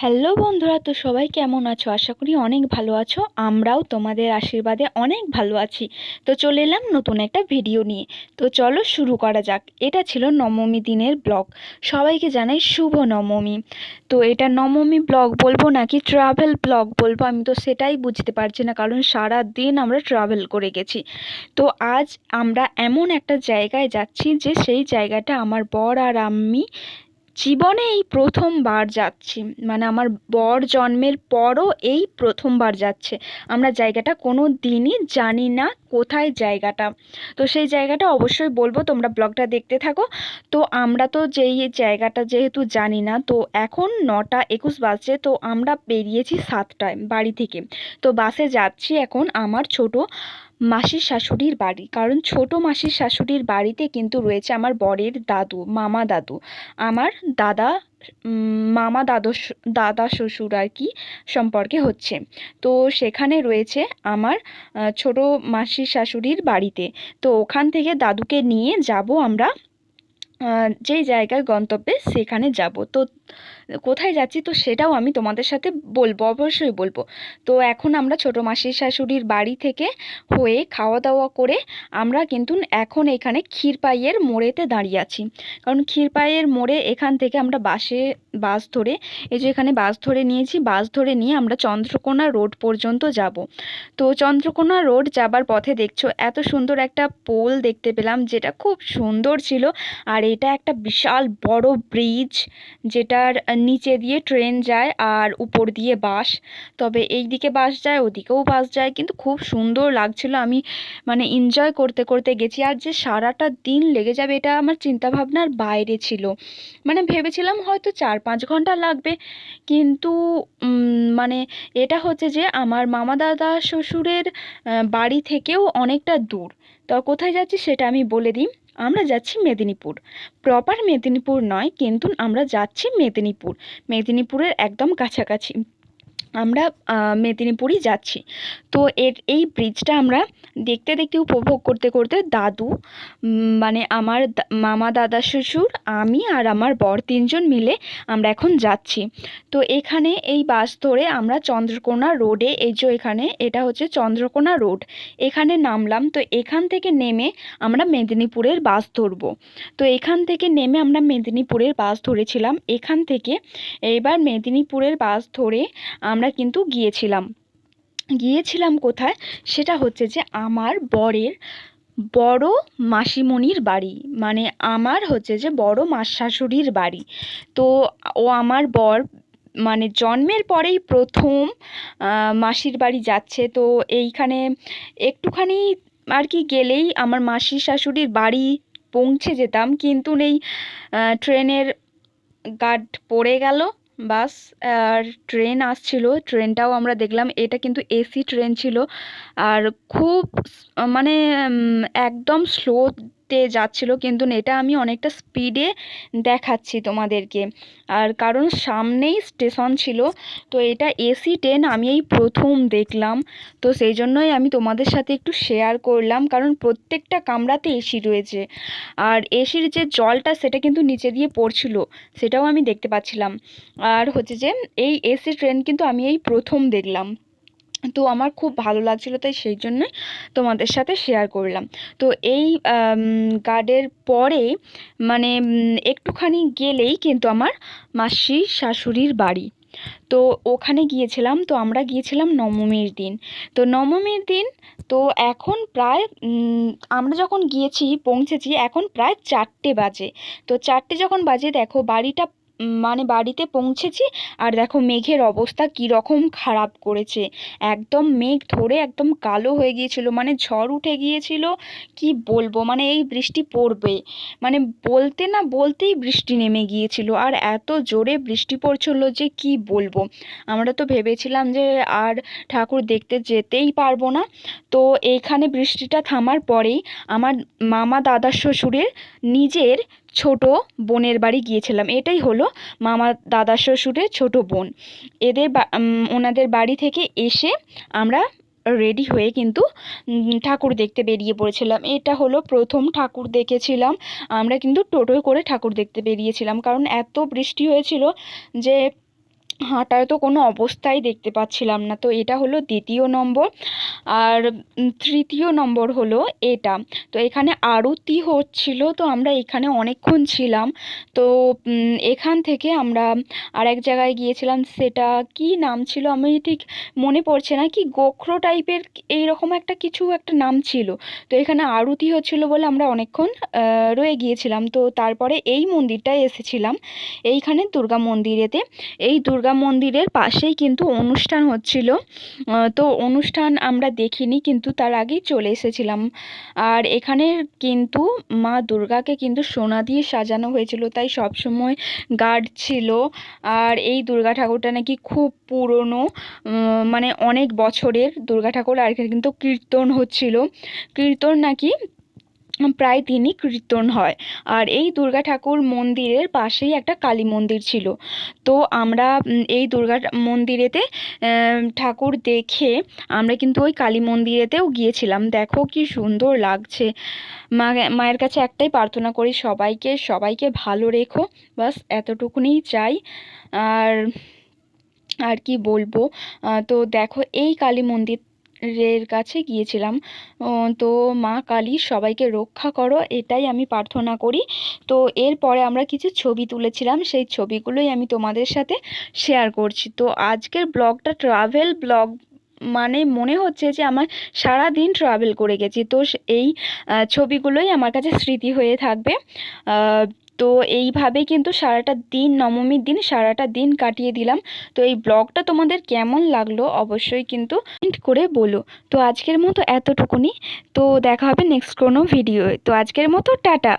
Hello বন্ধুরা, তো সবাই কেমন আছো? আশা করি অনেক ভালো আছো। আমরাও তোমাদের আশীর্বাদে অনেক ভালো আছি। তো চলে এলাম নতুন একটা ভিডিও নিয়ে। তো চলো শুরু করা যাক। এটা ছিল নবমী দিনের ব্লগ। সবাইকে জানাই শুভ নবমী। তো এটা নবমী ব্লগ বলবো নাকি ট্রাভেল ব্লগ বলবো, আমি তো সেটাই বুঝতে পারছি না, কারণ সারা দিন আমরা ট্রাভেল করে গেছি। তো আজ আমরা এমন একটা জায়গায় যাচ্ছি যে সেই জায়গাটা আমার বর আর আমি জীবনে এই প্রথমবার যাচ্ছি। মানে আমার বর জন্মের পরও এই প্রথমবার যাচ্ছে। আমরা জায়গাটা কোনো দিনই জানি না কোথায় জায়গাটা। তো সেই জায়গাটা অবশ্যই বলবো, তোমরা ব্লগটা দেখতে থাকো। তো আমরা তো যেই জায়গাটা যেহেতু জানি না, তো এখন 9:21 বাজছে। তো আমরা বেরিয়েছি 7টায় বাড়ি থেকে। তো বাসে যাচ্ছি এখন আমার ছোট মাসির শাশুড়ির বাড়ি, কারণ ছোট মাসির শাশুড়ির বাড়িতে কিন্তু রয়েছে আমার বরের দাদু, মামা দাদু, আমার দাদা, মামা দাদা শ্বশুর আর কি সম্পর্কে হচ্ছে। তো সেখানে রয়েছে আমার ছোট মাসির শাশুড়ির বাড়িতে। তো ওখান থেকে দাদুকে নিয়ে যাব আমরা যেই জায়গায় গন্তব্যে সেখানে যাব। তো কোথায় যাচ্ছি তো সেটাও আমি তোমাদের সাথে বলবো, অবশ্যই বলবো। তো এখন আমরা ছোটো মাসির শাশুড়ির বাড়ি থেকে হয়ে খাওয়া দাওয়া করে আমরা কিন্তু এখন এখানে ক্ষীরপাইয়ের মোড়েতে দাঁড়িয়ে আছি। কারণ ক্ষীরপাইয়ের মোড়ে এখান থেকে আমরা বাস ধরে, এই যে এখানে বাস ধরে নিয়েছি, বাস ধরে নিয়ে আমরা চন্দ্রকোনা রোড পর্যন্ত যাব। তো চন্দ্রকোনা রোড যাবার পথে দেখছো এত সুন্দর একটা পোল দেখতে পেলাম, যেটা খুব সুন্দর ছিল। আর এটা একটা বিশাল বড় ব্রিজ, যেটার নিচে দিয়ে ট্রেন যায় আর উপর দিয়ে বাস। তবে এই দিকে বাস যায়, ওদিকেও বাস যায়, কিন্তু খুব সুন্দর লাগছিল। আমি মানে এনজয় করতে করতে গেছি। আর যে সারাটা দিন লেগে যাবে এটা আমার চিন্তাভাবনার বাইরে ছিল। মানে ভেবেছিলাম হয়তো 4-5 ঘন্টা লাগবে, কিন্তু মানে এটা হচ্ছে যে আমার মামা দাদা শ্বশুরের বাড়ি থেকেও অনেকটা দূর। তো কোথায় যাচ্ছি সেটা আমি বলে দিই। আমরা যাচ্ছি মেদিনীপুর। প্রপার মেদিনীপুর নয়, কিন্তু আমরা যাচ্ছি মেদিনীপুর। মেদিনীপুরের একদম কাছাকাছি আমরা মেদিনীপুরই যাচ্ছি। তো এই ব্রিজটা আমরা দেখতে দেখতে উপভোগ করতে করতে দাদু, মানে আমার মামা দাদা শ্বশুর, আমি আর আমার বর 3জন মিলে আমরা এখন যাচ্ছি। তো এখানে এই বাস ধরে আমরা চন্দ্রকোনা রোডে, এই যে এখানে এটা হচ্ছে চন্দ্রকোনা রোড, এখানে নামলাম। তো এখান থেকে নেমে আমরা মেদিনীপুরের বাস ধরবো। তো এখান থেকে নেমে আমরা মেদিনীপুরের বাস ধরেছিলাম। এখান থেকে এইবার মেদিনীপুরের বাস ধরে আমরা কিন্তু গিয়েছিলাম কোথায়, সেটা হচ্ছে যে আমার বরের বড় মাসিমণির বাড়ি, মানে আমার হচ্ছে যে বড় মাস শাশুড়ির বাড়ি। তো ও আমার বর মানে জন্মের পরেই প্রথম মাসির বাড়ি যাচ্ছে। তো এইখানে একটুখানি আর কি গেলেই আমার মাসির শাশুড়ির বাড়ি পৌঁছে যেতাম, কিন্তু এই ট্রেনের গার্ড পড়ে গেল। বাস আর ট্রেন আসছিল, ট্রেনটাও আমরা দেখলাম। এটা কিন্তু এসি ট্রেন ছিল, আর খুব মানে একদম স্লোতে যাচ্ছিল, কিন্তু এটা আমি অনেকটা স্পিডে দেখাচ্ছি তোমাদেরকে। আর কারণ সামনেই স্টেশন ছিল। তো এটা এসি ট্রেন আমি এই প্রথম দেখলাম। তো সেই জন্যই আমি তোমাদের সাথে একটু শেয়ার করলাম, কারণ প্রত্যেকটা কামরাতে এসি রয়েছে। আর এসির যে জলটা সেটা কিন্তু নিচে দিয়ে পড়ছিল, সেটাও আমি দেখতে পাচ্ছিলাম। আর হচ্ছে যে এই এসি ট্রেন কিন্তু আমি এই প্রথম দেখলাম। তো আমার খুব ভালো লাগছিল, তাই সেই জন্যই তোমাদের সাথে শেয়ার করলাম। তো এই গার্ডের পরে মানে একটুখানি গেলেই কিন্তু আমার মাসি শাশুড়ির বাড়ি। তো ওখানে গিয়েছিলাম। তো আমরা গিয়েছিলাম নবমীর দিন। তো নবমীর দিন, তো এখন প্রায় আমরা যখন গিয়েছি পৌঁছেছি এখন প্রায় 4টে বাজে। তো 4টে যখন বাজে দেখো বাড়িটা, মানে বাড়িতে পৌঁছেছি, আর দেখো মেঘের অবস্থা কী রকম খারাপ করেছে। একদম মেঘ ধরে একদম কালো হয়ে গিয়েছিল, মানে ঝড় উঠে গিয়েছিল। কি বলবো, মানে এই বৃষ্টি পড়বে, মানে বলতে না বলতেই বৃষ্টি নেমে গিয়েছিল। আর এত জোরে বৃষ্টি পড়ছিল যে কি বলবো। আমরা তো ভেবেছিলাম যে আর ঠাকুর দেখতে যেতেই পারবো না। তো এইখানে বৃষ্টিটা থামার পরেই আমার মামা দাদা শ্বশুরের নিজের ছোট বোনের বাড়ি গিয়েছিলাম। এটাই হলো মামা দাদা শ্বশুরের ছোট বোন। ওনাদের বাড়ি থেকে এসে আমরা রেডি হয়ে কিন্তু ঠাকুর দেখতে বেরিয়ে পড়েছিলাম। এটা হলো প্রথম ঠাকুর দেখেছিলাম। আমরা কিন্তু টোটোয় করে ঠাকুর দেখতে বেরিয়েছিলাম, কারণ এত বৃষ্টি হয়েছিল যে হাঁটার তো কোনো অবস্থাই দেখতে পাচ্ছিলাম না। তো এটা হলো দ্বিতীয় নম্বর। আর তৃতীয় নম্বর হলো এটা। তো এখানে আরতি হচ্ছিল, তো আমরা এখানে অনেকক্ষণ ছিলাম। তো এখান থেকে আমরা আরেক জায়গায় গিয়েছিলাম, সেটা কি নাম ছিল আমি ঠিক মনে পড়ছে না, কি গোখরো টাইপের এইরকম একটা কিছু একটা নাম ছিল। তো এখানে আরতি হচ্ছিল বলে আমরা অনেকক্ষণ রয়ে গিয়েছিলাম। তো তারপরে এই মন্দিরটায় এসেছিলাম, এইখানে দুর্গা মন্দিরেতে। এই দুর্গা মন্দিরের পাশেই কিন্তু অনুষ্ঠান হচ্ছিল। তো অনুষ্ঠান আমরা দেখিনি, কিন্তু তার আগেই চলে এসেছিলাম। আর এখানের কিন্তু মা দুর্গাকে কিন্তু সোনা দিয়ে সাজানো হয়েছিল, তাই সবসময় গার্ড ছিল। আর এই দুর্গা ঠাকুরটা নাকি খুব পুরনো, মানে অনেক বছরের দুর্গা ঠাকুর। আর এখানে কিন্তু কীর্তন হচ্ছিল, কীর্তন নাকি প্রায় দিনই কীর্তন হয়। আর এই দুর্গা ঠাকুর মন্দিরের পাশেই একটা কালী মন্দির ছিল। তো আমরা এই দুর্গা মন্দিরেতে ঠাকুর দেখে আমরা কিন্তু ওই কালী মন্দিরেতেও গিয়েছিলাম। দেখো কি সুন্দর লাগছে। মায়ের কাছে একটাই প্রার্থনা করি, সবাইকে সবাইকে ভালো রেখো, বাস এতটুকুনিই চাই। আর আর কি বলবো, তো দেখো এই কালী মন্দিরের কাছে গিয়েছিলাম। তো মা কালী সবাইকে রক্ষা করো, এটাই আমি প্রার্থনা করি। তো এরপরে আমরা কিছু ছবি তুলেছিলাম, সেই ছবিগুলোই আমি তোমাদের সাথে শেয়ার করছি। তো আজকের ব্লগটা ট্রাভেল ব্লগ, মানে মনে হচ্ছে যে আমার সারা দিন ট্রাভেল করে গেছি। তো এই ছবিগুলোই আমার কাছে স্মৃতি হয়ে থাকবে। তো এইভাবেই কিন্তু সারাটা দিন, নবমীর দিন সারাটা দিন কাটিয়ে দিলাম। তো এই ব্লগটা তোমাদের কেমন লাগলো অবশ্যই কিন্তু কমেন্ট করে বলো। তো আজকের মতো এতটুকুনি। তো দেখা হবে নেক্সট কোনো ভিডিওয়ে। তো আজকের মতো টাটা।